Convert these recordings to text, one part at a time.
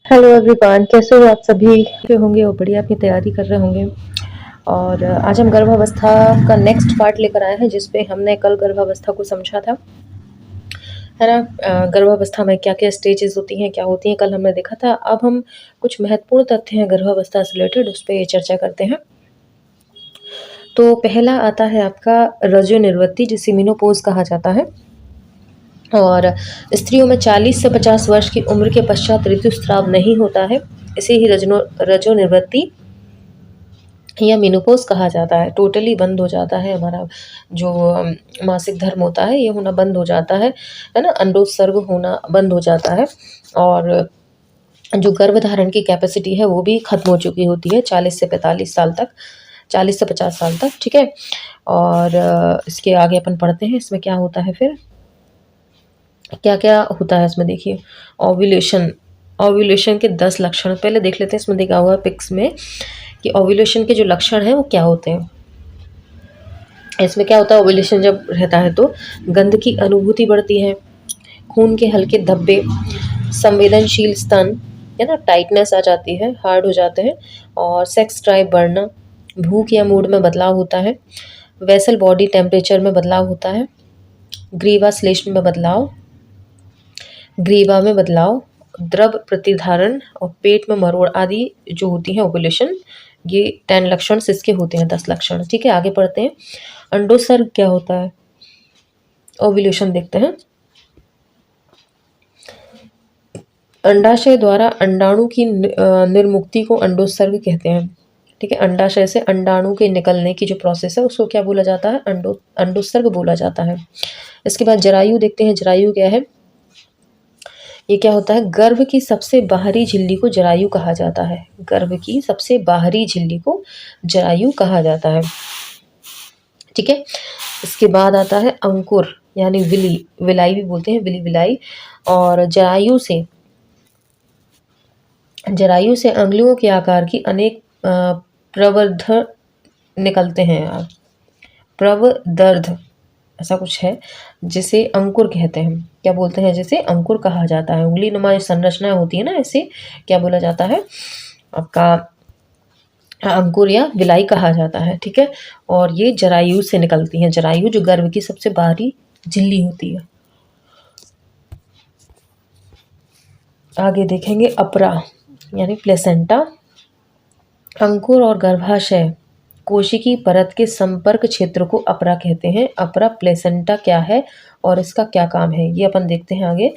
Hello everyone, कैसे हो आप सभी के होंगे और बढ़िया अपनी तैयारी कर रहे होंगे। और आज हम गर्भावस्था का नेक्स्ट पार्ट लेकर आए हैं, जिसपे हमने कल गर्भावस्था को समझा था, है ना। गर्भावस्था में क्या क्या स्टेजेस होती हैं, क्या होती हैं, कल हमने देखा था। अब हम कुछ महत्वपूर्ण तथ्य हैं गर्भावस्था से रिलेटेड, उस पर चर्चा करते हैं। तो पहला आता है आपका रजोनिवृत्ति, जिसे मेनोपॉज कहा जाता है। और स्त्रियों में 40 से 50 वर्ष की उम्र के पश्चात ऋतुस्राव नहीं होता है। इसे ही रजोनिवृत्ति या मेनोपॉज कहा जाता है। टोटली बंद हो जाता है हमारा जो मासिक धर्म होता है, ये होना बंद हो जाता है ना। अंडोत्सर्ग होना बंद हो जाता है और जो गर्भधारण की कैपेसिटी है वो भी खत्म हो चुकी होती है 40 से 45 साल तक, 40 से 50 साल तक, ठीक है। और इसके आगे अपन पढ़ते हैं इसमें क्या होता है, फिर क्या क्या होता है इसमें। देखिए, ओव्यूलेशन, ओव्यूलेशन के 10 लक्षण पहले देख लेते हैं। इसमें देखा हुआ है पिक्स में कि ओव्यूलेशन के जो लक्षण हैं वो क्या होते हैं। इसमें क्या होता है, ओव्यूलेशन जब रहता है तो गंध की अनुभूति बढ़ती है, खून के हल्के धब्बे, संवेदनशील स्तन, है ना, टाइटनेस आ जाती है, हार्ड हो जाते हैं, और सेक्स ड्राइव बढ़ना, भूख या मूड में बदलाव होता है, वेसल बॉडी टेम्परेचर में बदलाव होता है, ग्रीवा श्लेष्म में बदलाव, ग्रीवा में बदलाव, द्रव प्रतिधारण और पेट में मरोड़ आदि जो होती हैं ओव्यूलेशन, ये 10 लक्षण इसके होते हैं, 10 लक्षण, ठीक है। आगे पढ़ते हैं। अंडोत्सर्ग क्या होता है, ओव्यूलेशन देखते हैं। अंडाशय द्वारा अंडाणु की निर्मुक्ति को अंडोत्सर्ग कहते हैं, ठीक है। अंडाशय से अंडाणु के निकलने की जो प्रोसेस है उसको क्या बोला जाता है, अंडोत्सर्ग बोला जाता है। इसके बाद जरायु देखते हैं। जरायु क्या है, ये क्या होता है, गर्भ की सबसे बाहरी झिल्ली को जरायु कहा जाता है। गर्भ की सबसे बाहरी झिल्ली को जरायु कहा जाता है, ठीक है। इसके बाद आता है अंकुर, यानी विली, विलाई भी बोलते हैं, विली, विलाई। और जरायु से अंगुलियों के आकार की अनेक प्रवर्ध निकलते हैं यार, प्रवदर्ध ऐसा कुछ है, जिसे अंकुर कहते हैं। क्या बोलते हैं, जिसे अंकुर कहा जाता है। उंगली नुमा जो संरचना होती है ना, इसे क्या बोला जाता है, आपका अंकुर या विलाई कहा जाता है, ठीक है। और ये जरायु से निकलती हैं। जरायु जो गर्भ की सबसे बाहरी झिल्ली होती है। आगे देखेंगे अपरा, यानी प्लेसेंटा। अंकुर और गर्भाशय कोशिकी परत के संपर्क क्षेत्र को अपरा कहते हैं। अपरा प्लेसेंटा क्या है और इसका क्या काम है, ये अपन देखते हैं आगे।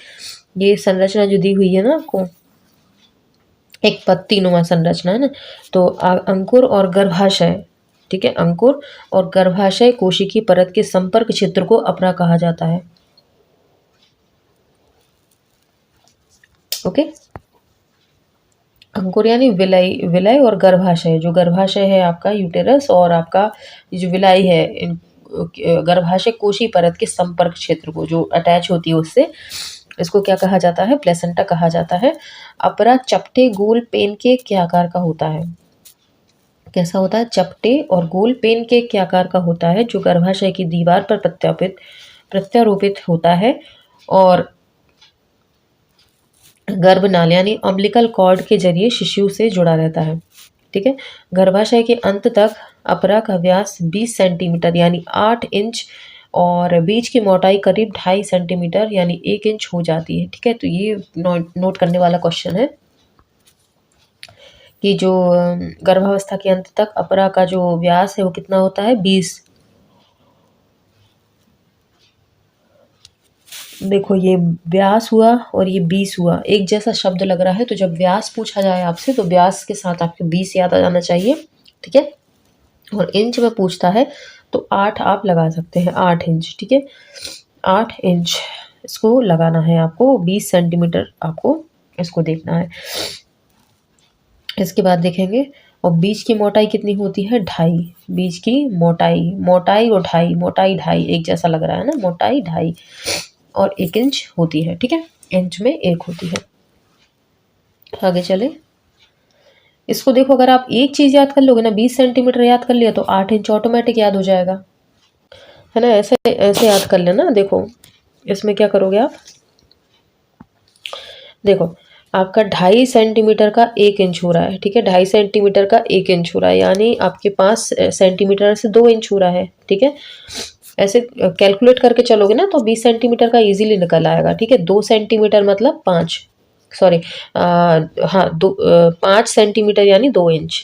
ये संरचना जो दी हुई है ना आपको, एक पत्ती नुमा संरचना है ना। तो अंकुर और गर्भाशय, ठीक है, अंकुर और गर्भाशय कोशिकी परत के संपर्क क्षेत्र को अपरा कहा जाता है, ओके। अंकुर यानी विलय, विलय और गर्भाशय, जो गर्भाशय है आपका यूटेरस, और आपका ये जो विलाई है, गर्भाशय कोशी परत के संपर्क क्षेत्र को जो अटैच होती है उससे, इसको क्या कहा जाता है, प्लेसेंटा कहा जाता है। अपरा चपटे गोल पेनकेक के आकार का होता है। कैसा होता है, चपटे और गोल पेनकेक के आकार का होता है, जो गर्भाशय की दीवार पर प्रत्यारोपित होता है और गर्भनाल यानी अम्बिलिकल कॉर्ड के जरिए शिशु से जुड़ा रहता है, ठीक है। गर्भाशय के अंत तक अपरा का व्यास 20 सेंटीमीटर यानी 8 इंच और बीज की मोटाई करीब 2.5 सेंटीमीटर यानी 1 इंच हो जाती है, ठीक है। तो ये नोट करने वाला क्वेश्चन है कि जो गर्भावस्था के अंत तक अपरा का जो व्यास है वो कितना होता है, 20। देखो, ये व्यास हुआ और ये 20 हुआ, एक जैसा शब्द लग रहा है, तो जब व्यास पूछा जाए आपसे तो व्यास के साथ आपके 20 याद आ जाना चाहिए, ठीक है। और इंच में पूछता है तो 8 आप लगा सकते हैं, 8 इंच, ठीक है, 8 इंच इसको लगाना है आपको, 20 सेंटीमीटर आपको इसको देखना है। इसके बाद देखेंगे, और बीज की मोटाई कितनी होती है, 2.5। बीज की मोटाई, मोटाई और 2.5, मोटाई 2.5 एक जैसा लग रहा है ना, मोटाई 2.5 और 1 इंच होती है, ठीक है, इंच में 1 होती है। आगे चले, इसको देखो, अगर आप एक चीज़ याद कर लोगे ना, 20 सेंटीमीटर याद कर लिया तो 8 इंच ऑटोमेटिक याद हो जाएगा, है ना। ऐसे ऐसे याद कर लेना। देखो इसमें क्या करोगे आप, देखो आपका 2.5 सेंटीमीटर का 1 इंच हो रहा है, ठीक है, 2.5 सेंटीमीटर का 1 इंच हो रहा है, यानी आपके 5 सेंटीमीटर से 2 इंच हो रहा है, ठीक है। ऐसे कैलकुलेट करके चलोगे ना तो 20 सेंटीमीटर का इजीली निकल आएगा, ठीक है। 2 सेंटीमीटर मतलब 5, सॉरी, हाँ, 5 सेंटीमीटर यानी 2 इंच।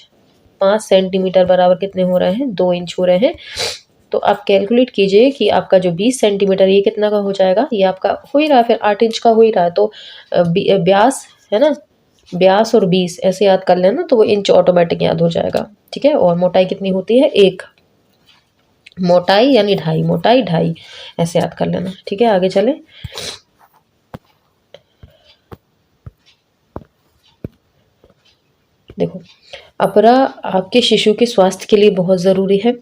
5 सेंटीमीटर बराबर कितने हो रहे हैं, 2 इंच हो रहे हैं। तो आप कैलकुलेट कीजिए कि आपका जो 20 सेंटीमीटर ये कितना का हो जाएगा, ये आपका हो ही रहा है, फिर 8 इंच का हो ही रहा है। तो ब्यास है ना, ब्यास और 20 ऐसे याद कर लेना तो वो इंच ऑटोमेटिक याद हो जाएगा, ठीक है। और मोटाई कितनी होती है, 1, मोटाई यानी 2.5, मोटाई 2.5 ऐसे याद कर लेना, ठीक है। आगे चले, देखो, अपरा आपके शिशु के स्वास्थ्य के लिए बहुत ज़रूरी है।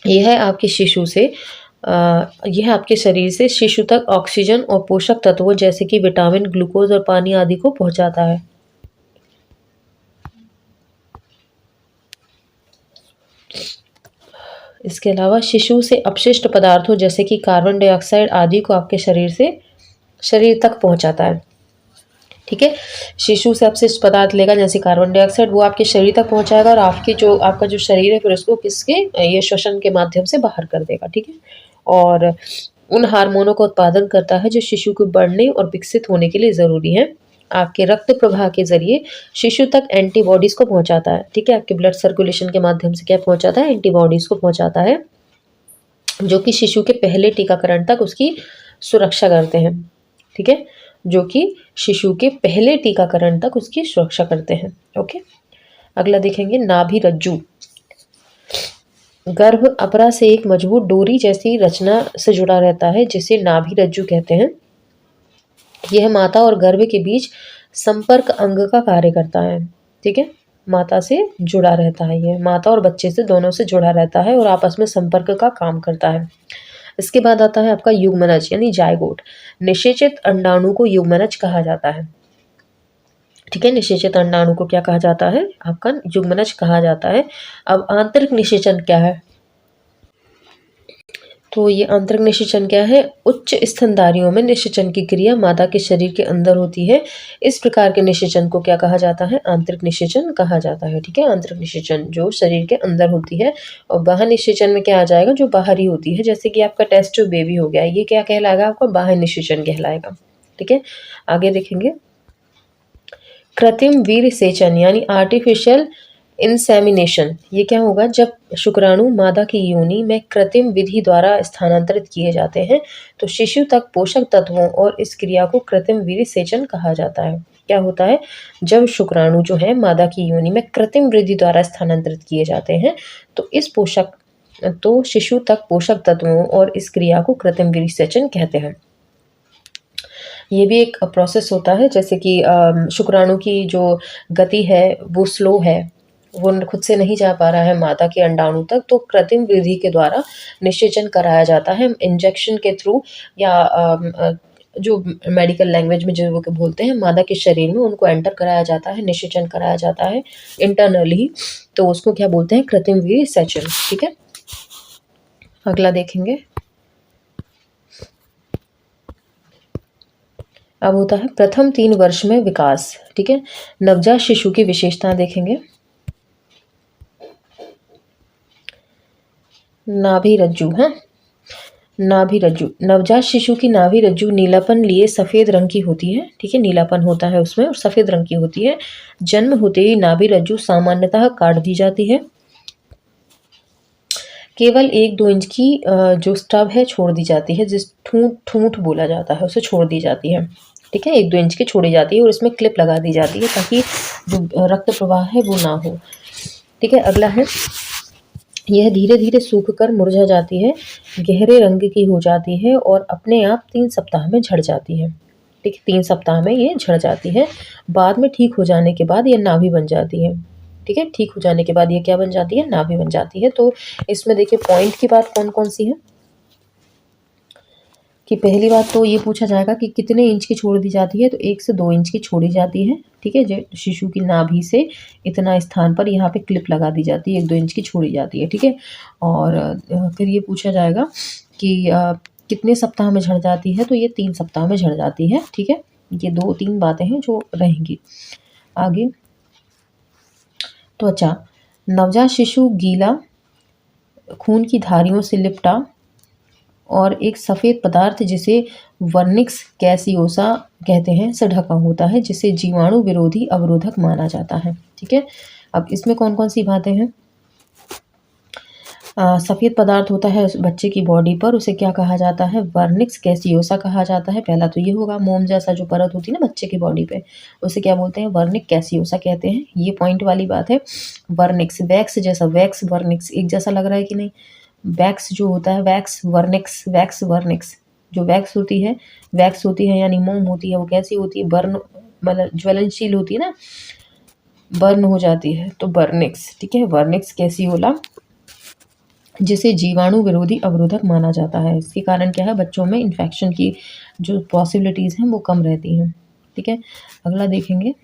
यह आपके शिशु से यह आपके शरीर से शिशु तक ऑक्सीजन और पोषक तत्वों जैसे कि विटामिन, ग्लूकोज और पानी आदि को पहुंचाता है। इसके अलावा शिशु से अपशिष्ट पदार्थों जैसे कि कार्बन डाइऑक्साइड आदि को आपके शरीर तक पहुंचाता है, ठीक है। शिशु से अपशिष्ट पदार्थ लेगा जैसे कार्बन डाइऑक्साइड, वो आपके शरीर तक पहुंचाएगा और आपका जो शरीर है फिर उसको ये श्वसन के माध्यम से बाहर कर देगा, ठीक है। और उन हार्मोनों का उत्पादन करता है जो शिशु को बढ़ने और विकसित होने के लिए ज़रूरी है। आपके रक्त प्रवाह के ज़रिए शिशु तक एंटीबॉडीज़ को पहुंचाता है, ठीक है। आपके ब्लड सर्कुलेशन के माध्यम से क्या पहुंचाता है, एंटीबॉडीज़ को पहुंचाता है, जो कि शिशु के पहले टीकाकरण तक उसकी सुरक्षा करते हैं, ठीक है, जो कि शिशु के पहले टीकाकरण तक उसकी सुरक्षा करते हैं। ओके, अगला देखेंगे, नाभि रज्जु। गर्भ अपरा से एक मजबूत डोरी जैसी रचना से जुड़ा रहता है जिसे नाभि रज्जु कहते हैं। यह माता और गर्भ के बीच संपर्क अंग का कार्य करता है, ठीक है। माता से जुड़ा रहता है, यह माता और बच्चे से दोनों से जुड़ा रहता है और आपस में संपर्क का काम करता है। इसके बाद आता है आपका युग्मनज यानी जायगोट। निषेचित अंडाणु को युग्मनज कहा जाता है, ठीक है। निषेचित अंडाणु को क्या कहा जाता है, आपका युग्मनज कहा जाता है। अब आंतरिक निषेचन क्या है, तो ये आंतरिक निषेचन क्या है, उच्च स्तनधारियों में निषेचन की क्रिया मादा के शरीर के अंदर होती है। इस प्रकार के निषेचन को क्या कहा जाता है, आंतरिक निषेचन कहा जाता है, ठीक है। आंतरिक निषेचन जो शरीर के अंदर होती है, और बाह्य निषेचन में क्या आ जाएगा, जो बाहरी होती है, जैसे कि आपका टेस्ट ट्यूब बेबी हो गया, ये क्या कहलाएगा, आपका बाह्य निषेचन कहलाएगा, ठीक है। आगे देखेंगे, कृत्रिम वीर्य सेचन यानी आर्टिफिशियल इंसेमिनेशन। ये क्या होगा, जब शुक्राणु मादा की योनि में कृत्रिम विधि द्वारा स्थानांतरित किए जाते हैं तो शिशु तक पोषक तत्वों और इस क्रिया को कृत्रिम वीर्य सेचन कहा जाता है। क्या होता है, जब शुक्राणु जो है मादा की योनि में कृत्रिम विधि द्वारा स्थानांतरित किए जाते हैं तो शिशु तक पोषक तत्वों और इस क्रिया को कृत्रिम वीर्य सेचन कहते हैं। ये भी एक प्रोसेस होता है, जैसे कि शुक्राणु की जो गति है वो स्लो है, वो खुद से नहीं जा पा रहा है मादा के अंडाणु तक, तो कृत्रिम विधि के द्वारा निषेचन कराया जाता है, इंजेक्शन के थ्रू, या जो मेडिकल लैंग्वेज में जो वो बोलते हैं, मादा के शरीर में उनको एंटर कराया जाता है, निषेचन कराया जाता है इंटरनली, तो उसको क्या बोलते हैं, कृत्रिम वीर्य सेचन, ठीक है। अगला देखेंगे, अब होता है प्रथम 3 वर्ष में विकास, ठीक है। नवजात शिशु की विशेषता देखेंगे, नाभि रज्जु, हाँ, नाभि रज्जु, नवजात शिशु की नाभि रज्जु नीलापन लिए सफ़ेद रंग की होती है, ठीक है, नीलापन होता है उसमें और सफ़ेद रंग की होती है। जन्म होते ही नाभि रज्जु सामान्यतः काट दी जाती है, केवल 1-2 इंच की जो स्टब है छोड़ दी जाती है, जिस ठूंठ बोला जाता है, उसे छोड़ दी जाती है, ठीक है, 1-2 इंच की छोड़ी जाती है और इसमें क्लिप लगा दी जाती है ताकि जो रक्त प्रवाह है वो ना हो, ठीक है। अगला है, यह धीरे धीरे सूख कर मुरझा जाती है, गहरे रंग की हो जाती है और अपने आप 3 सप्ताह में झड़ जाती है, ठीक है, 3 सप्ताह में ये झड़ जाती है। बाद में ठीक हो जाने के बाद ये नाभि बन जाती है, ठीक है, ठीक हो जाने के बाद ये क्या बन जाती है, नाभि बन जाती है। तो इसमें देखिए पॉइंट की बात कौन कौन सी है, कि पहली बात तो ये पूछा जाएगा कि कितने इंच की छोड़ दी जाती है, तो 1 से 2 इंच की छोड़ी जाती है, ठीक है। जो शिशु की नाभि से इतना स्थान पर यहाँ पे क्लिप लगा दी जाती है, 1-2 इंच की छोड़ी जाती है, ठीक है। और फिर ये पूछा जाएगा कि कितने सप्ताह में झड़ जाती है, तो ये 3 सप्ताह में झड़ जाती है, ठीक है। ये 2-3 बातें हैं जो रहेंगी। आगे, त्वचा, नवजात शिशु गीला, खून की धारियों से लिपटा और एक सफ़ेद पदार्थ जिसे वर्निक्स कैसियोसा कहते हैं से ढका होता है, जिसे जीवाणु विरोधी अवरोधक माना जाता है। ठीक है, अब इसमें कौन कौन सी बातें हैं। सफ़ेद पदार्थ होता है उस बच्चे की बॉडी पर, उसे क्या कहा जाता है, वर्निक्स कैसियोसा कहा जाता है। पहला तो ये होगा, मोम जैसा जो परत होती है ना बच्चे की बॉडी पे, उसे क्या बोलते हैं, वर्निक कैसियोसा कहते हैं। ये पॉइंट वाली बात है। वर्निक्स, वैक्स जैसा, वैक्स वर्निक्स एक जैसा लग रहा है कि नहीं। वैक्स जो होता है, वैक्स वर्निक्स, वैक्स वर्निक्स, जो वैक्स होती है यानी मोम होती है, वो कैसी होती है, बर्न मतलब ज्वलनशील होती है ना, बर्न हो जाती है, तो वर्निक्स। ठीक है, वर्निक्स कैसियोला जिसे जीवाणु विरोधी अवरोधक माना जाता है। इसके कारण क्या है, बच्चों में इन्फेक्शन की जो पॉसिबिलिटीज़ हैं वो कम रहती हैं। ठीक है, अगला देखेंगे।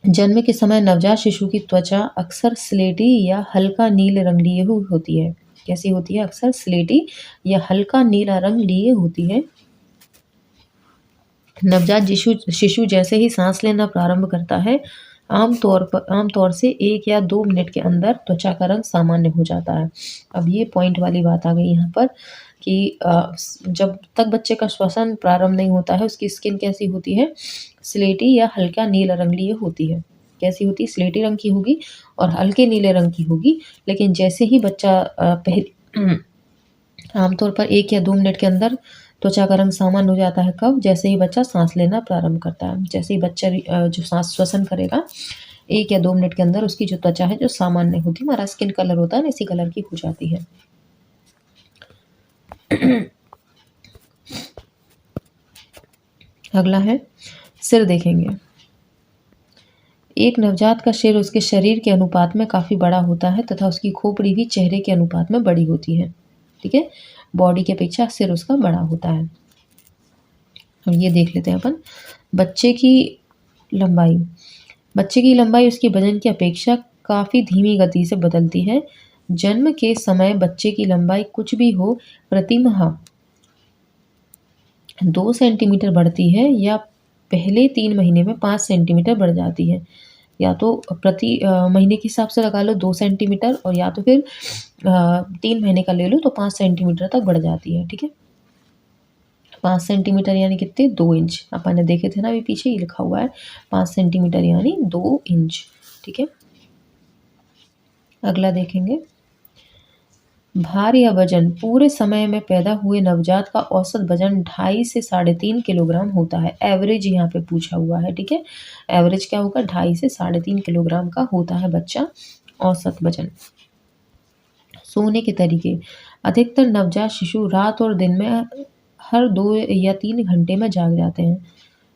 जन्म के समय नवजात शिशु की त्वचा अक्सर स्लेटी या हल्का नील रंग लिए होती है। कैसी होती है, अक्सर स्लेटी या हल्का नीला रंग लिए होती है। नवजात शिशु जैसे ही सांस लेना प्रारंभ करता है, आमतौर से 1 या 2 मिनट के अंदर त्वचा का रंग सामान्य हो जाता है। अब ये पॉइंट वाली बात आ गई यहाँ पर कि जब तक बच्चे का श्वसन प्रारंभ नहीं होता है, उसकी स्किन कैसी होती है, स्लेटी या हल्का नीला रंग लिए होती है। कैसी होती है, स्लेटी रंग की होगी और हल्के नीले रंग की होगी। लेकिन जैसे ही बच्चा आमतौर पर 1 या 2 मिनट के अंदर त्वचा का रंग सामान्य हो जाता है। कब, जैसे ही बच्चा सांस लेना प्रारंभ करता है। जैसे ही बच्चा जो सांस श्वसन करेगा, 1 या 2 मिनट के अंदर उसकी जो त्वचा है जो सामान्य होती है, हमारा स्किन कलर होता है ना, इसी कलर की हो जाती है। अगला है, सिर देखेंगे। एक नवजात का सिर उसके शरीर के अनुपात में काफ़ी बड़ा होता है तथा उसकी खोपड़ी भी चेहरे के अनुपात में बड़ी होती है। ठीक है, बॉडी के अपेक्षा सिर उसका बड़ा होता है। अब ये देख लेते हैं अपन, बच्चे की लंबाई। बच्चे की लंबाई उसके वजन की अपेक्षा काफ़ी धीमी गति से बदलती है। जन्म के समय बच्चे की लंबाई कुछ भी हो, प्रतिमाह 2 सेंटीमीटर बढ़ती है या पहले 3 महीने में 5 सेंटीमीटर बढ़ जाती है। या तो प्रति महीने के हिसाब से लगा लो 2 सेंटीमीटर, और या तो फिर 3 महीने का ले लो तो 5 सेंटीमीटर तक बढ़ जाती है। ठीक है, 5 सेंटीमीटर यानी कितने, 2 इंच। अपन ने देखे थे ना अभी पीछे, ही लिखा हुआ है 5 सेंटीमीटर यानी 2 इंच। ठीक है, अगला देखेंगे। भार या वजन, पूरे समय में पैदा हुए नवजात का औसत वजन 2.5 से 3.5 किलोग्राम होता है। एवरेज यहाँ पे पूछा हुआ है। ठीक है, एवरेज क्या होगा, 2.5 से 3.5 किलोग्राम का होता है बच्चा औसत वजन। सोने के तरीके, अधिकतर नवजात शिशु रात और दिन में हर 2 या 3 घंटे में जाग जाते हैं।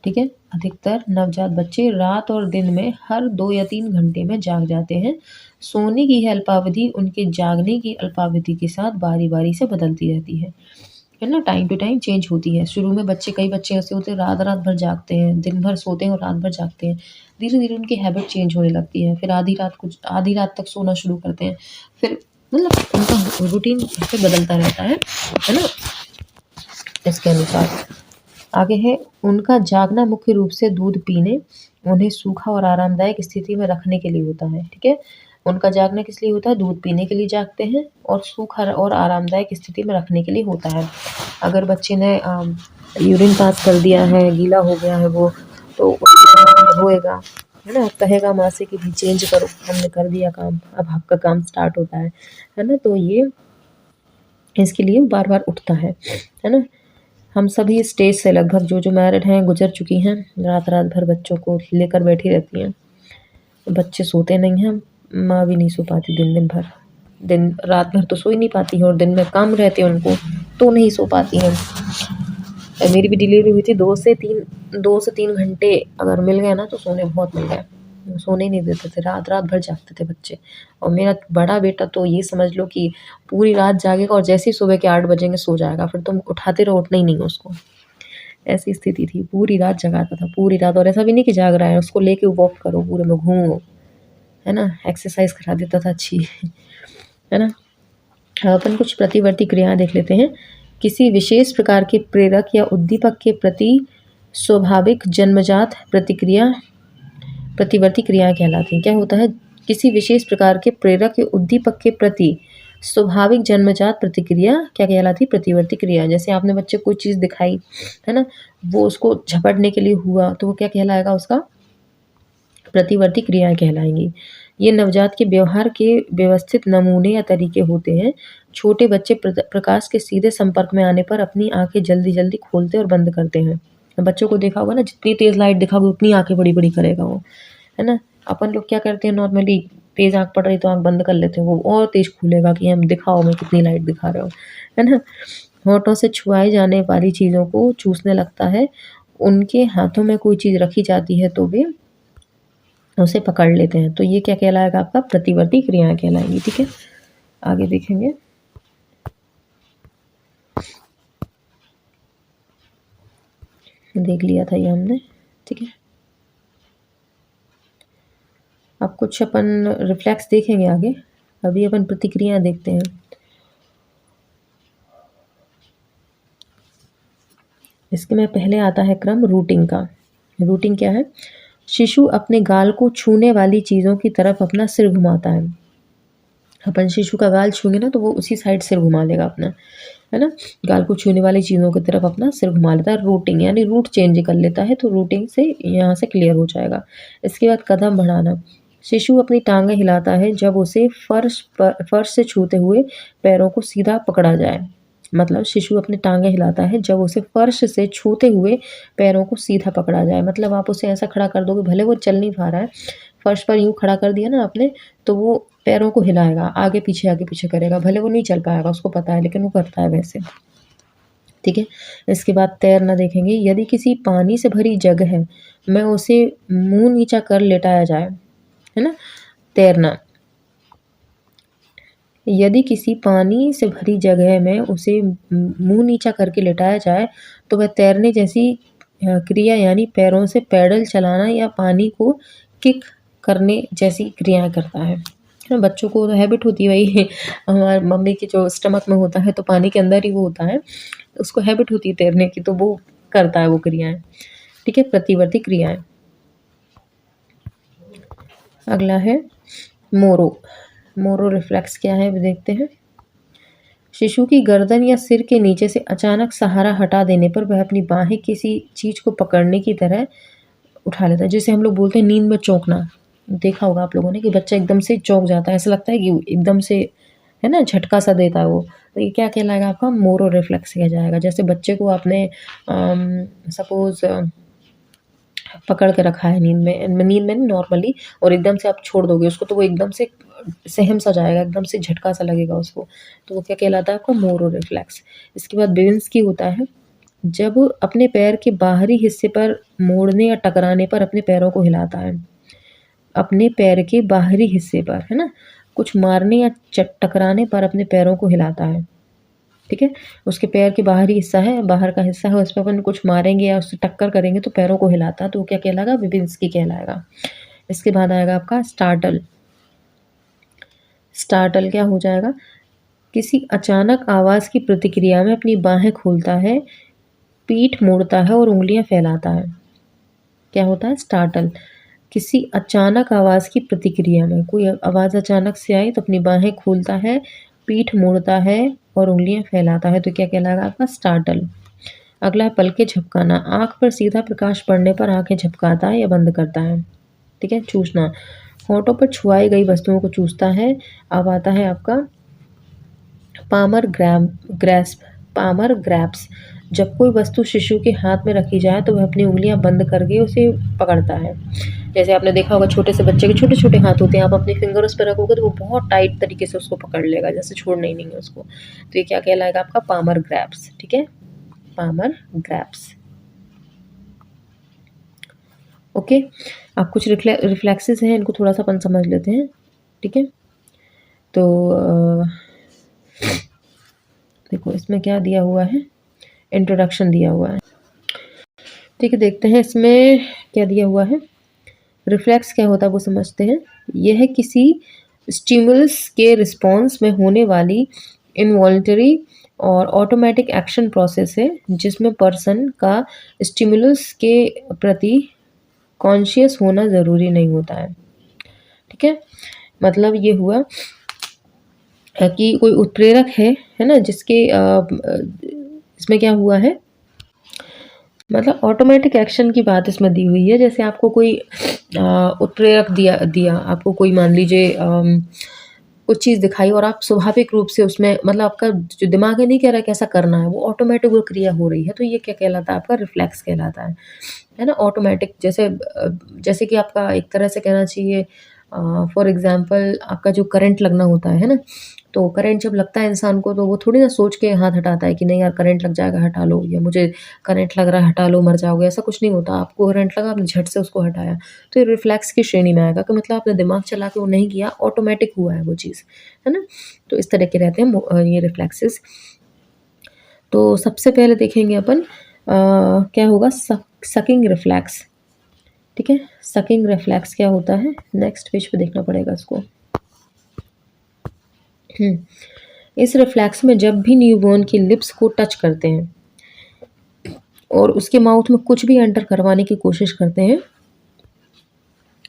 ठीक है, अधिकतर नवजात बच्चे रात और दिन में हर 2 या 3 घंटे में जाग जाते हैं। सोने की यह अल्पावधि उनके जागने की अल्पावधि के साथ बारी बारी से बदलती रहती है ना, टाइम टू टाइम चेंज होती है। शुरू में कई बच्चे ऐसे होते हैं रात रात भर जागते हैं, दिन भर सोते हैं और रात भर जागते हैं। धीरे धीरे उनकी हैबिट चेंज होने लगती है, फिर आधी रात तक सोना शुरू करते हैं, फिर मतलब उनका रूटीन बदलता रहता है ना, इसके अनुसार। आगे है, उनका जागना मुख्य रूप से दूध पीने, उन्हें सूखा और आरामदायक स्थिति में रखने के लिए होता है। ठीक है, उनका जागना किस लिए होता है, दूध पीने के लिए जागते हैं और सूखा और आरामदायक स्थिति में रखने के लिए होता है। अगर बच्चे ने यूरिन पास कर दिया है, गीला हो गया है वो, तो रोएगा, है ना, कहेगा माँ से कि भी चेंज करो, हमने कर दिया काम, अब आपका काम स्टार्ट होता है ना, तो ये इसके लिए बार बार उठता है ना। हम सभी स्टेज से लगभग जो मैरिड हैं गुजर चुकी हैं, रात रात भर बच्चों को लेकर बैठी रहती हैं। बच्चे सोते नहीं हैं, माँ भी नहीं सो पाती दिन भर, रात भर तो सो ही नहीं पाती है, और दिन में काम रहते हैं उनको तो नहीं सो पाती हैं। मेरी भी डिलीवरी हुई थी, 2 से 3 घंटे अगर मिल गए ना तो सोने बहुत मिल गए, सोने ही नहीं देते थे, रात रात भर जागते थे बच्चे। और मेरा बड़ा बेटा तो ये समझ लो कि पूरी रात जागेगा और जैसे ही सुबह के 8 बजेंगे सो जाएगा, फिर तुम उठाते रहो, उठना ही नहीं उसको, ऐसी स्थिति थी। पूरी रात जगाता था, पूरी रात। और ऐसा भी नहीं कि जाग रहा है, उसको लेके वॉक करो, पूरे में घूमो, है ना, एक्सरसाइज करा देता था अच्छी, है ना। अपन कुछ प्रतिवर्ती क्रियाएं देख लेते हैं। किसी विशेष प्रकार के प्रेरक या उद्दीपक के प्रति स्वाभाविक जन्मजात प्रतिवर्ती क्रियाएं कहलाती हैं। क्या होता है? किसी विशेष प्रकार के प्रेरक या उद्दीपक के प्रति स्वाभाविक जन्मजात प्रतिक्रिया क्या कहलाती? प्रतिवर्ती क्रिया। जैसे आपने बच्चे को कोई चीज़ दिखाई, है ना, वो उसको झपटने के लिए हुआ, तो वो क्या कहलाएगा? उसका प्रतिवर्ती क्रियाएं कहलाएंगी। ये नवजात के व्यवहार के व्यवस्थित नमूने या तरीके होते हैं। छोटे बच्चे प्रकाश के सीधे संपर्क में आने पर अपनी आंखें जल्दी जल्दी खोलते और बंद करते हैं। बच्चों को देखा होगा ना, जितनी तेज लाइट दिखाओगे उतनी आंखें बड़ी बड़ी करेगा वो, है ना। अपन लोग क्या करते हैं, नॉर्मली तेज आंख पड़ रही तो आंख बंद कर लेते हैं, वो और तेज खुलेगा कि हम दिखाओ मैं कितनी लाइट दिखा रहे हो, है ना। होठों से छुआई जाने वाली चीज़ों को चूसने लगता है। उनके हाथों में कोई चीज़ रखी जाती है तो वे उसे पकड़ लेते हैं। तो ये क्या कहलाएगा? आपका प्रतिवर्ती क्रियाएं कहलाएंगी। ठीक है, आगे देखेंगे। देख लिया था ये हमने। ठीक है, अब कुछ अपन रिफ्लेक्स देखेंगे आगे। अभी अपन प्रतिक्रिया देखते हैं। इसके में पहले आता है क्रम रूटिंग का। रूटिंग क्या है? शिशु अपने गाल को छूने वाली चीज़ों की तरफ अपना सिर घुमाता है। अपन शिशु का गाल छूंगे ना तो वो उसी साइड सिर घुमा लेगा अपना, है ना। गाल को छूने वाली चीज़ों की तरफ अपना सिर घुमा लेता है। रूटिंग यानी रूट चेंज कर लेता है, तो रूटिंग से यहाँ से क्लियर हो जाएगा। इसके बाद कदम बढ़ाना। शिशु अपनी टांगें हिलाता है जब उसे फर्श से छूते हुए पैरों को सीधा पकड़ा जाए। मतलब शिशु अपनी टांगें हिलाता है जब उसे फर्श से छूते हुए पैरों को सीधा पकड़ा जाए। मतलब आप उसे ऐसा खड़ा कर दोगे, भले वो चल नहीं पा रहा है, फर्श पर यूँ खड़ा कर दिया ना आपने, तो वो पैरों को हिलाएगा, आगे पीछे करेगा। भले वो नहीं चल पाएगा, उसको पता है, लेकिन वो करता है वैसे। ठीक है, इसके बाद तैरना देखेंगे। यदि किसी पानी से भरी जगह में उसे मुंह नीचा कर लेटाया जाए, है ना, तैरना। यदि किसी पानी से भरी जगह में उसे मुंह नीचा करके लेटाया जाए तो वह तैरने जैसी क्रिया यानी पैरों से पैडल चलाना या पानी को किक करने जैसी क्रियाएं करता है ना। बच्चों को तो हैबिट होती है भाई हमारी मम्मी की जो स्टमक में होता है तो पानी के अंदर ही वो होता है, उसको हैबिट होती है तैरने की, तो वो करता है वो क्रियाएं। ठीक है, प्रतिवर्ती क्रियाएं। अगला है मोरो रिफ्लेक्स क्या है वो देखते हैं। शिशु की गर्दन या सिर के नीचे से अचानक सहारा हटा देने पर वह अपनी बाहें किसी चीज़ को पकड़ने की तरह उठा लेता है, जिसे हम लोग बोलते हैं नींद में चौंकना। देखा होगा आप लोगों ने कि बच्चा एकदम से चौंक जाता है, ऐसा लगता है कि एकदम से, है ना, झटका सा देता है वो। तो ये क्या कहलाएगा? आपका मोरो रिफ्लेक्स किया जाएगा। जैसे बच्चे को आपने सपोज़ पकड़ के रखा है नींद में नॉर्मली, और एकदम से आप छोड़ दोगे उसको तो वो एकदम से सहम सा जाएगा, एकदम से झटका सा लगेगा उसको, तो वो क्या कहलाता है? आपका मोरो रिफ्लेक्स। इसके बाद बेविंस्की होता है। जब अपने पैर के बाहरी हिस्से पर मोड़ने या टकराने पर अपने पैरों को हिलाता है। अपने पैर के बाहरी हिस्से पर, है ना, कुछ मारने या टकराने पर अपने पैरों को हिलाता है। ठीक है, उसके पैर के बाहरी हिस्सा है, बाहर का हिस्सा है, उस पर अपन कुछ मारेंगे या उससे टक्कर करेंगे तो पैरों को हिलाता है, तो वो क्या कहलाएगा? बेबिंस्की कहलाएगा। इसके बाद आएगा आपका स्टार्टल। स्टार्टल क्या हो जाएगा? किसी अचानक आवाज़ की प्रतिक्रिया में अपनी बाहें खोलता है, पीठ मोड़ता है और उंगलियां फैलाता है। क्या होता है? स्टार्टल। किसी अचानक आवाज़ की प्रतिक्रिया में, कोई आवाज़ अचानक से आई तो अपनी बाहें खोलता है, पीठ मोड़ता है और उंगलियां फैलाता है, तो क्या कहलाएगा? आपका स्टार्टल। अगला है पलकें झपकाना। आँख पर सीधा प्रकाश पड़ने पर आँखें झपकाता है या बंद करता है। ठीक है, चूसना। होठों पर छुआई गई वस्तुओं को चूसता है। अब आता है आपका पामर ग्रैप्स। जब कोई वस्तु शिशु के हाथ में रखी जाए तो वह अपनी उंगलियां बंद करके उसे पकड़ता है। जैसे आपने देखा होगा छोटे से बच्चे के छोटे छोटे हाथ होते हैं, आप अपने फिंगर उस पर रखोगे तो वो बहुत टाइट तरीके से उसको पकड़ लेगा, जैसे छोड़ना ही नहीं है उसको। तो ये क्या कहलाएगा? आपका पामर ग्रैप्स। ठीक है, पामर ग्रैप्स। ओके, अब कुछ रिफ्लेक्सेस हैं, इनको थोड़ा सा अपन समझ लेते हैं। ठीक है, तो देखो इसमें क्या दिया हुआ है, इंट्रोडक्शन दिया हुआ है। ठीक है, देखते हैं इसमें क्या दिया हुआ है। रिफ्लेक्स क्या होता है वो समझते हैं। यह किसी स्टिमुलस के रिस्पॉन्स में होने वाली इनवॉल्टरी और ऑटोमेटिक एक्शन प्रोसेस है जिसमें पर्सन का स्टिमुलस के प्रति कॉन्शियस होना ज़रूरी नहीं होता है। ठीक है, मतलब ये हुआ कि कोई उत्प्रेरक है ना, जिसके इसमें क्या हुआ है, मतलब ऑटोमेटिक एक्शन की बात इसमें दी हुई है। जैसे आपको कोई उत्प्रेरक दिया आपको, कोई मान लीजिए कुछ चीज़ दिखाई और आप स्वाभाविक रूप से उसमें, मतलब आपका जो दिमाग है नहीं कह रहा है कि ऐसा करना है, वो ऑटोमेटिक वो क्रिया हो रही है, तो ये क्या कहलाता है, आपका रिफ्लेक्स कहलाता है ना। ऑटोमेटिक जैसे कि आपका एक तरह से कहना चाहिए, फॉर एग्जांपल आपका जो करंट लगना होता है ना, तो करंट जब लगता है इंसान को, तो वो थोड़ी ना सोच के हाथ हटाता है कि नहीं यार करंट लग जाएगा हटा लो, या मुझे करंट लग रहा है हटा लो मर जाओगे, ऐसा कुछ नहीं होता। आपको करंट लगा, आपने झट से उसको हटाया, तो ये रिफ्लेक्स की श्रेणी में आएगा कि मतलब आपने दिमाग चला के वो नहीं किया, ऑटोमेटिक हुआ है वो चीज़, है ना। तो इस तरह के रहते हैं ये रिफ्लेक्सेस। तो सबसे पहले देखेंगे अपन क्या होगा, सकिंग रिफ्लेक्स। ठीक है, सकिंग रिफ्लेक्स क्या होता है, नेक्स्ट पेज पे देखना पड़ेगा इसको। इस रिफ्लेक्स में जब भी न्यूबॉर्न की लिप्स को टच करते हैं और उसके माउथ में कुछ भी एंटर करवाने की कोशिश करते हैं,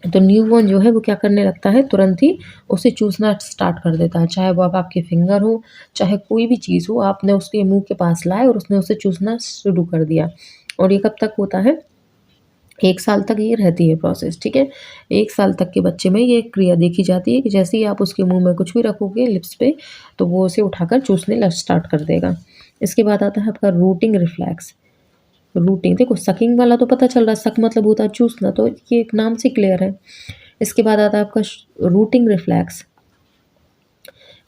तो न्यूबॉर्न जो है वो क्या करने लगता है, तुरंत ही उसे चूसना स्टार्ट कर देता है। चाहे वो अब आपके फिंगर हो, चाहे कोई भी चीज़ हो, आपने उसके मुंह के पास लाए और उसने उसे चूसना शुरू कर दिया। और ये कब तक होता है, 1 साल तक ये रहती है प्रोसेस। ठीक है, 1 साल तक के बच्चे में ये क्रिया देखी जाती है कि जैसे ही आप उसके मुंह में कुछ भी रखोगे लिप्स पे, तो वो उसे उठाकर चूसने स्टार्ट कर देगा। इसके बाद आता है आपका रूटिंग रिफ्लेक्स। रूटिंग, देखो सकिंग वाला तो पता चल रहा है, सक मतलब होता है चूसना, तो ये एक नाम से क्लियर है। इसके बाद आता है आपका रूटिंग रिफ्लेक्स।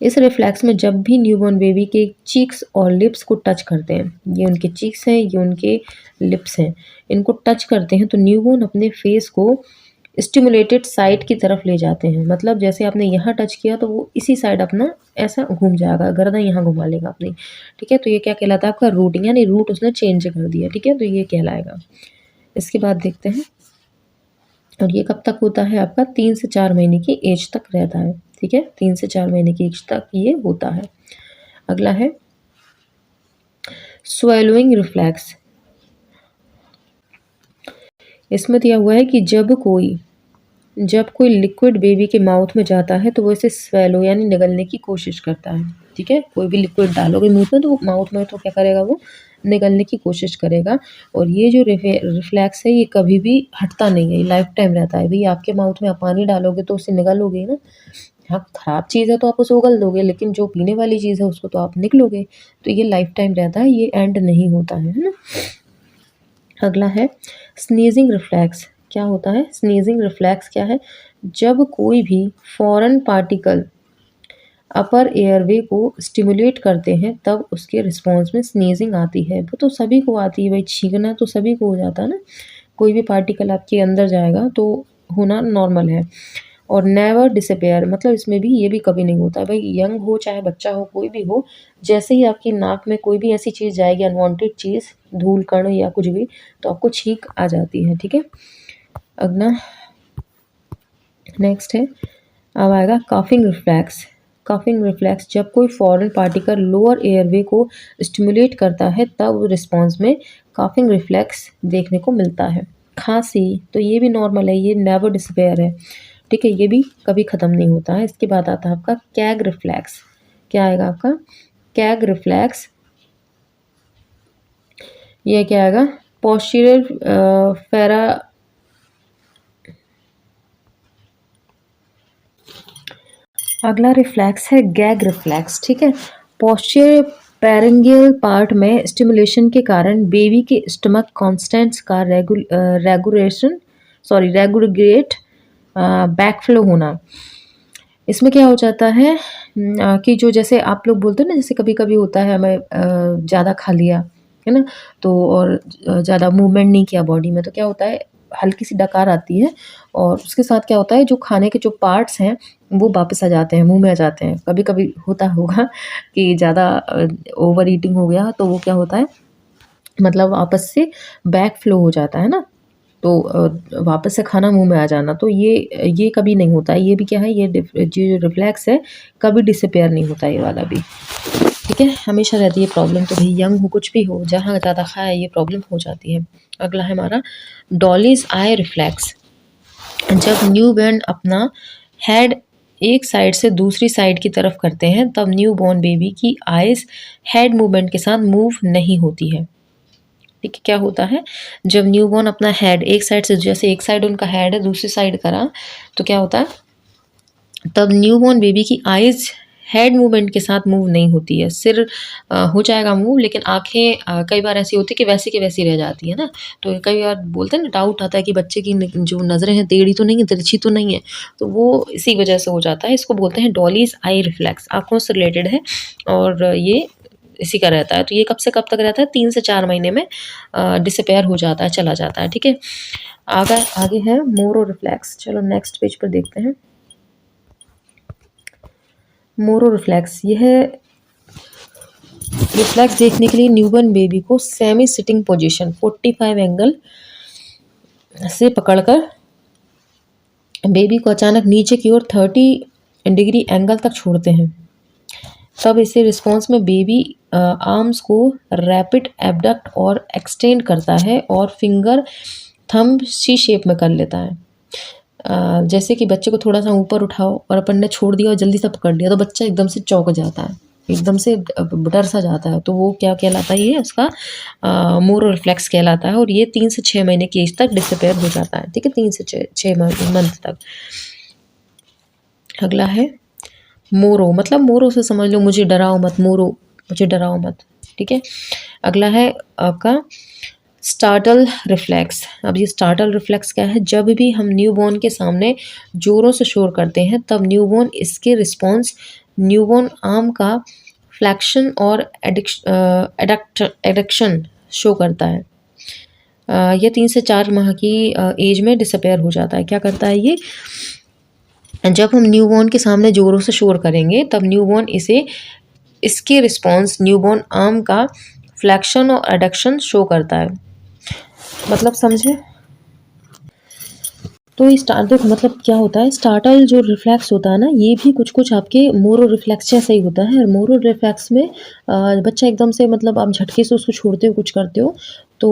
इस रिफ्लेक्स में जब भी न्यूबॉर्न बेबी के चीक्स और लिप्स को टच करते हैं, ये उनके चीक्स हैं, ये उनके लिप्स हैं, इनको टच करते हैं, तो न्यूबॉर्न अपने फेस को स्टिमुलेटेड साइड की तरफ ले जाते हैं। मतलब जैसे आपने यहाँ टच किया तो वो इसी साइड अपना ऐसा घूम जाएगा, गर्दन यहाँ घुमा लेगा अपनी। ठीक है, तो ये क्या कहलाता है, आपका रूटिंग, यानी रूट उसने चेंज कर दिया। ठीक है, तो ये कहलाएगा। इसके बाद देखते हैं, और ये कब तक होता है, आपका 3 से 4 महीने की एज तक रहता है। ठीक है, 3 से 4 महीने की एज तक ये होता है। अगला है स्वेलोइंग रिफ्लेक्स। इसमें दिया हुआ है कि जब कोई लिक्विड बेबी के माउथ में जाता है तो वो इसे स्वेलो यानी निगलने की कोशिश करता है। ठीक है, कोई भी लिक्विड डालोगे मुंह में तो वो माउथ में, तो क्या करेगा, वो निगलने की कोशिश करेगा। और ये जो रिफ्लेक्स है ये कभी भी हटता नहीं है, लाइफ टाइम रहता है। भाई आपके माउथ में आप पानी डालोगे तो उसे निगलोगे ना। हाँ, खराब चीज़ है तो आप उसे उगल दोगे, लेकिन जो पीने वाली चीज़ है उसको तो आप निगलोगे। तो ये लाइफ टाइम रहता है, ये एंड नहीं होता है ना। अगला है स्नीजिंग रिफ्लेक्स। क्या होता है स्नीजिंग रिफ्लेक्स, क्या है, जब कोई भी फॉरेन पार्टिकल अपर एयरवे को स्टिमुलेट करते हैं तब उसके रिस्पॉन्स में स्नीजिंग आती है। वो तो सभी को आती है भाई, छींकना तो सभी को हो जाता है ना। कोई भी पार्टिकल आपके अंदर जाएगा तो होना नॉर्मल है। और नेवर डिसअपेयर, मतलब इसमें भी ये भी कभी नहीं होता है भाई, यंग हो चाहे बच्चा हो, कोई भी हो, जैसे ही आपकी नाक में कोई भी ऐसी चीज़ जाएगी, अनवांटेड चीज़, धूल कण या कुछ भी, तो आपको छींक आ जाती है। ठीक है, अगला नेक्स्ट है, अब आएगा कफिंग रिफ्लेक्स। कफिंग रिफ्लेक्स, जब कोई फॉरेन पार्टिकल लोअर एयरवे को स्टिमुलेट करता है तब रिस्पॉन्स में कफिंग रिफ्लेक्स देखने को मिलता है। खांसी, तो ये भी नॉर्मल है, ये नेवर डिसअपेयर है। ठीक है, ये भी कभी ख़त्म नहीं होता है। इसके बाद आता है आपका कैग रिफ्लेक्स। क्या आएगा आपका कैग रिफ्लेक्स, ये क्या आएगा, पोस्टीरियर फेरा, अगला रिफ्लेक्स है गैग रिफ्लेक्स। ठीक है, पोस्टीरियर पैरेंगियल पार्ट में स्टिमुलेशन के कारण बेबी के स्टमक कॉन्स्टेंट्स का रेगुलेट बैकफ्लो होना। इसमें क्या हो जाता है कि जो जैसे आप लोग बोलते हो ना, जैसे कभी कभी होता है हमें ज़्यादा खा लिया है ना, तो और ज़्यादा मूवमेंट नहीं किया बॉडी में, तो क्या होता है, हल्की सी डकार आती है और उसके साथ क्या होता है, जो खाने के जो पार्ट्स हैं वो वापस आ जाते हैं, मुंह में आ जाते हैं। कभी कभी होता होगा कि ज़्यादा ओवर ईटिंग हो गया तो वो क्या होता है, मतलब वापस से बैक फ्लो हो जाता है ना, तो वापस से खाना मुंह में आ जाना। तो ये कभी नहीं होता है, ये भी क्या है, ये जो रिफ्लेक्स है कभी डिसअपेयर नहीं होता ये वाला भी। ठीक है, हमेशा रहती है प्रॉब्लम, तो भाई यंग हो कुछ भी हो, जहाँ ज़्यादा खाया ये प्रॉब्लम हो जाती है। अगला है हमारा डॉलीज आई रिफ्लेक्स। जब न्यू बॉर्न अपना हेड एक साइड से दूसरी साइड की तरफ करते हैं तब न्यू बॉर्न बेबी की आइज हेड मूवमेंट के साथ मूव नहीं होती है। ठीक है, क्या होता है जब न्यू बॉर्न अपना हेड एक साइड से, जैसे एक साइड उनका हेड है दूसरी साइड करा, तो क्या होता है तब न्यूबॉर्न बेबी की आइज़ हेड मूवमेंट के साथ मूव नहीं होती है। सिर हो जाएगा मूव, लेकिन आँखें कई बार ऐसी होती है कि वैसी की वैसी रह जाती है ना। तो कई बार बोलते हैं ना, डाउट आता है कि बच्चे की जो नज़रें हैं टेढ़ी तो नहीं है, तिरछी तो नहीं है, तो वो इसी वजह से हो जाता है। इसको बोलते हैं डॉलीज आई रिफ्लेक्स, आँखों से रिलेटेड है और ये इसी का रहता है। तो ये कब से कब तक रहता है? 3 से 4 महीने में डिसअपेयर हो जाता है, चला जाता है। ठीक है, आगे आगे है मोरो रिफ्लेक्स। चलो नेक्स्ट पेज पर देखते हैं। मोरो रिफ्लेक्स, यह रिफ्लेक्स देखने के लिए न्यूबॉर्न बेबी को सेमी सिटिंग पोजीशन 45 एंगल से पकड़कर बेबी को अचानक नीचे की ओर 30 डिग्री एंगल तक छोड़ते हैं। तब इसे रिस्पॉन्स में बेबी आर्म्स को रैपिड एबडक्ट और एक्सटेंड करता है और फिंगर थंब सी शेप में कर लेता है। जैसे कि बच्चे को थोड़ा सा ऊपर उठाओ और अपन ने छोड़ दिया और जल्दी से पकड़ लिया, तो बच्चा एकदम से चौंक जाता है, एकदम से डर सा जाता है। तो वो क्या कहलाता है? ये उसका मोरो रिफ्लेक्स कहलाता है और ये 3 से 6 महीने की एज तक डिसअपेयर हो जाता है। ठीक है, 3 से 6 मंथ तक। अगला है मोरो, मतलब मोरो से समझ लो मुझे डराओ मत, मोरो मुझे डराओ मत। ठीक है, अगला है आपका स्टार्टल रिफ्लेक्स। अब ये स्टार्टल रिफ्लेक्स क्या है? जब भी हम न्यूबॉर्न के सामने ज़ोरों से शोर करते हैं तब न्यूबॉर्न इसके रिस्पॉन्स न्यूबॉर्न आर्म का फ्लैक्शन और एडक्शन शो करता है। यह 3 से 4 माह की एज में डिसअपेयर हो जाता है। क्या करता है ये? जब हम न्यूबॉर्न के सामने ज़ोरों से शोर करेंगे तब न्यूबॉर्न इसके रिस्पॉन्स न्यूबॉर्न आर्म का फ्लैक्शन और एडक्शन शो करता है। मतलब समझे? तो ये देखो मतलब क्या होता है, स्टार्टल जो रिफ्लेक्स होता है ना, ये भी कुछ कुछ आपके मोरो रिफ्लेक्स जैसा ही होता है। और मोरो रिफ्लेक्स में बच्चा एकदम से, मतलब आप झटके से उसको छोड़ते हो, कुछ करते हो, तो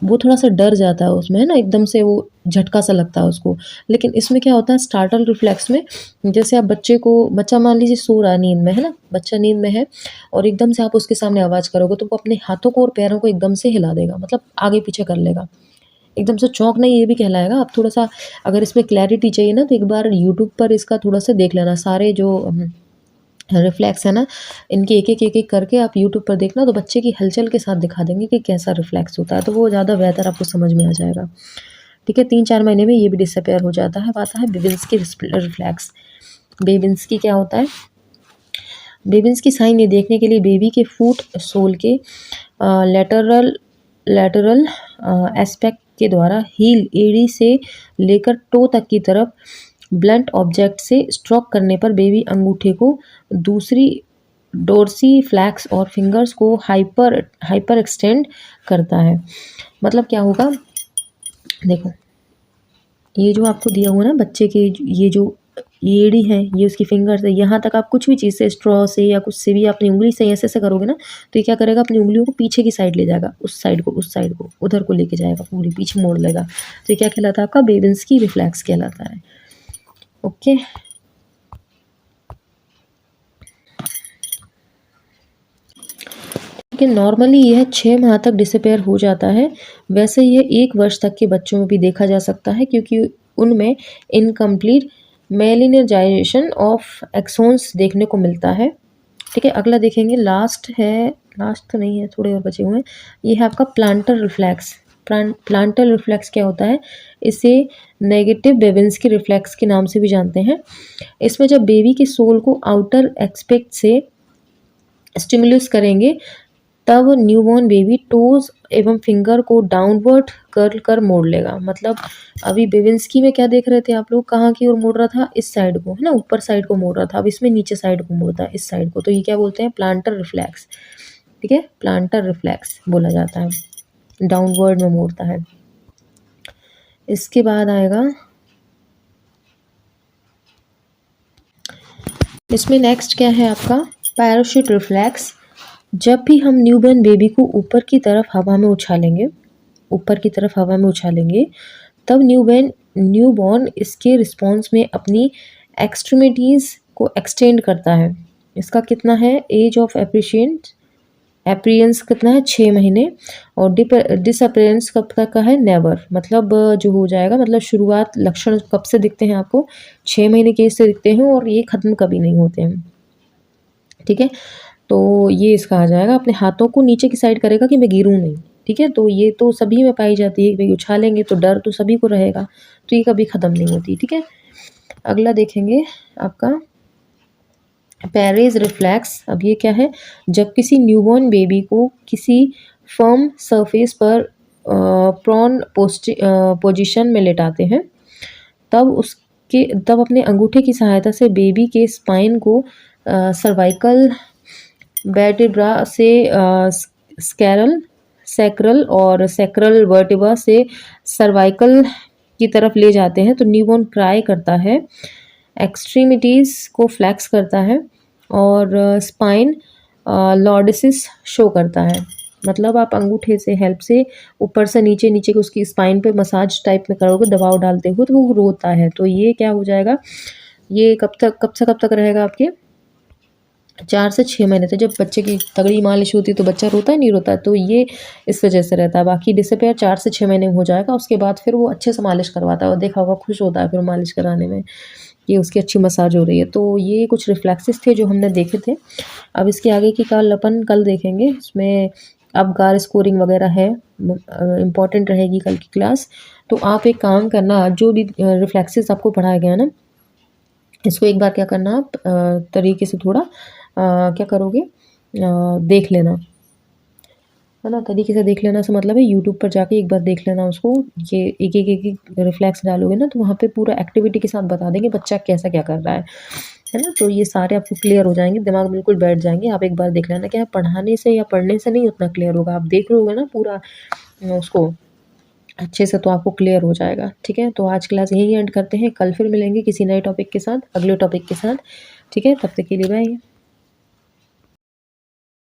वो थोड़ा सा डर जाता है उसमें, है ना, एकदम से वो झटका सा लगता है उसको। लेकिन इसमें क्या होता है स्टार्टल रिफ्लेक्स में, जैसे आप बच्चा मान लीजिए सो रहा है नींद में, है ना, बच्चा नींद में है और एकदम से आप उसके सामने आवाज़ करोगे तो वो अपने हाथों को और पैरों को एकदम से हिला देगा, मतलब आगे पीछे कर लेगा। एकदम से चौंक नहीं, ये भी कहलाएगा। आप थोड़ा सा अगर इसमें क्लैरिटी चाहिए ना तो एक बार यूट्यूब पर इसका थोड़ा सा देख लेना, सारे जो रिफ्लेक्स है ना, इनके एक-एक करके आप यूट्यूब पर देखना, तो बच्चे की हलचल के साथ दिखा देंगे कि कैसा रिफ्लेक्स होता है, तो वो ज़्यादा बेहतर आपको समझ में आ जाएगा। ठीक है, 3-4 महीने में ये भी डिसअपेयर हो जाता है। अब आता है बेबिंस्की रिफ्लेक्स। बेबिंस्की क्या होता है? बेबिंस्की साइन ये देखने के लिए बेबी के फुट सोल के लैटरल एस्पेक्ट के द्वारा हील एड़ी से लेकर टो तक की तरफ ब्लंट ऑब्जेक्ट से स्ट्रोक करने पर बेबी अंगूठे को दूसरी डोर्सी फ्लैक्स और फिंगर्स को हाइपर एक्सटेंड करता है। मतलब क्या होगा? देखो, ये जो आपको दिया हुआ ना बच्चे के, ये जो एड़ी है, ये उसकी फिंगर्स है, यहाँ तक आप कुछ भी चीज़ से, स्ट्रॉ से या कुछ से भी अपनी उंगली से ऐसे ऐसे करोगे ना, तो ये क्या करेगा? अपनी उंगलियों को पीछे की साइड ले जाएगा, उस साइड को उधर को लेके जाएगा, पूरी पीछे मोड़ लेगा। तो ये क्या कहलाता है? आपका बेबिंस्की रिफ्लेक्स कहलाता है। ओके, लेकिन नॉर्मली यह 6 माह तक डिसअपेयर हो जाता है। वैसे यह 1 वर्ष तक के बच्चों में भी देखा जा सकता है क्योंकि उनमें इनकम्प्लीट मेलिनेजाइजेशन ऑफ एक्सोन्स देखने को मिलता है। ठीक है, अगला देखेंगे, लास्ट तो नहीं है, थोड़े और बचे हुए हैं। ये है आपका प्लांटर रिफ्लेक्स। प्लांटर रिफ्लेक्स क्या होता है? इसे नेगेटिव बेबिंस्की रिफ्लेक्स के नाम से भी जानते हैं। इसमें जब बेबी के सोल को आउटर एक्सपेक्ट से स्टिमुलस करेंगे तब न्यूबॉर्न बेबी टोज एवं फिंगर को डाउनवर्ड कर्ल कर मोड़ लेगा। मतलब अभी बेबिंस्की में क्या देख रहे थे आप लोग? कहाँ की ओर मोड़ रहा था? इस साइड को, है ना, ऊपर साइड को मोड़ रहा था। अब इसमें नीचे साइड को मोड़ता है, इस साइड को। तो ये क्या बोलते हैं? Plantar reflex. ठीक है, प्लांटर रिफ्लेक्स बोला जाता है, डाउनवर्ड में मोड़ता है। इसके बाद आएगा, इसमें नेक्स्ट क्या है आपका? Parachute reflex. जब भी हम न्यूबॉर्न बेबी को ऊपर की तरफ हवा में उछालेंगे, ऊपर की तरफ हवा में उछालेंगे, तब न्यूबॉर्न इसके रिस्पॉन्स में अपनी एक्सट्रीमिटीज़ को एक्सटेंड करता है। इसका कितना है एज ऑफ अपीयरेंस कितना है 6 महीने, और डिसअपीयरेंस कब तक का है नेवर, मतलब जो हो जाएगा, मतलब शुरुआत लक्षण कब से दिखते हैं आपको 6 महीने के एज से दिखते हैं और ये ख़त्म कभी नहीं होते हैं। ठीक है, तो ये इसका आ जाएगा। अपने हाथों को नीचे की साइड करेगा कि मैं गिरूँ नहीं। ठीक है, तो ये तो सभी में पाई जाती है कि भाई उछालेंगे तो डर तो सभी को रहेगा, तो ये कभी ख़त्म नहीं होती। ठीक है, अगला देखेंगे आपका पेरेज रिफ्लेक्स। अब ये क्या है, जब किसी न्यूबॉर्न बेबी को किसी फर्म सरफेस पर प्रॉन पोजीशन में लेटाते हैं, तब अपने अंगूठे की सहायता से बेबी के स्पाइन को सर्वाइकल वर्टेब्रा से सैक्रल और सैक्रल वर्टेब्रा से सर्वाइकल की तरफ ले जाते हैं, तो न्यूबॉर्न क्राई करता है, एक्सट्रीमिटीज़ को फ्लैक्स करता है और स्पाइन लॉर्डिसिस शो करता है। मतलब आप अंगूठे से हेल्प से ऊपर से नीचे नीचे के उसकी स्पाइन पे मसाज टाइप में करोगे दबाव डालते हुए, तो वो रोता है। तो ये क्या हो जाएगा, ये कब से कब तक रहेगा आपके 4 से 6 महीने तक। जब बच्चे की तगड़ी मालिश होती है तो बच्चा रोता है नहीं रोता, तो ये इस वजह से रहता है। बाकी डिसअपीयर 4 से 6 महीने में हो जाएगा, उसके बाद फिर वो अच्छे से मालिश करवाता है और देखा होगा खुश होता है फिर मालिश कराने में कि उसकी अच्छी मसाज हो रही है। तो ये कुछ रिफ्लेक्सेस थे जो हमने देखे थे। अब इसके आगे की कल देखेंगे, इसमें अब गार स्कोरिंग वगैरह है, इम्पॉर्टेंट रहेगी कल की क्लास। तो आप एक काम करना, जो भी रिफ्लेक्सेस आपको पढ़ाया गया ना, इसको एक बार क्या करना आप तरीके से थोड़ा क्या करोगे, देख लेना, है ना। तरीके से देख लेना से मतलब है यूट्यूब पर जाके एक बार देख लेना उसको। ये एक रिफ्लेक्स डालोगे ना तो वहाँ पे पूरा एक्टिविटी के साथ बता देंगे बच्चा कैसा क्या कर रहा है ना। तो ये सारे आपको क्लियर हो जाएंगे, दिमाग बिल्कुल बैठ जाएंगे। आप एक बार देख लेना, क्या है पढ़ाने से या पढ़ने से नहीं उतना क्लियर होगा, आप देख लोगे ना पूरा उसको अच्छे से तो आपको क्लियर हो जाएगा। ठीक है, तो आज क्लास यही एंड करते हैं, कल फिर मिलेंगे किसी नए टॉपिक के साथ, अगले टॉपिक के साथ। ठीक है, तब तक के लिए बाय।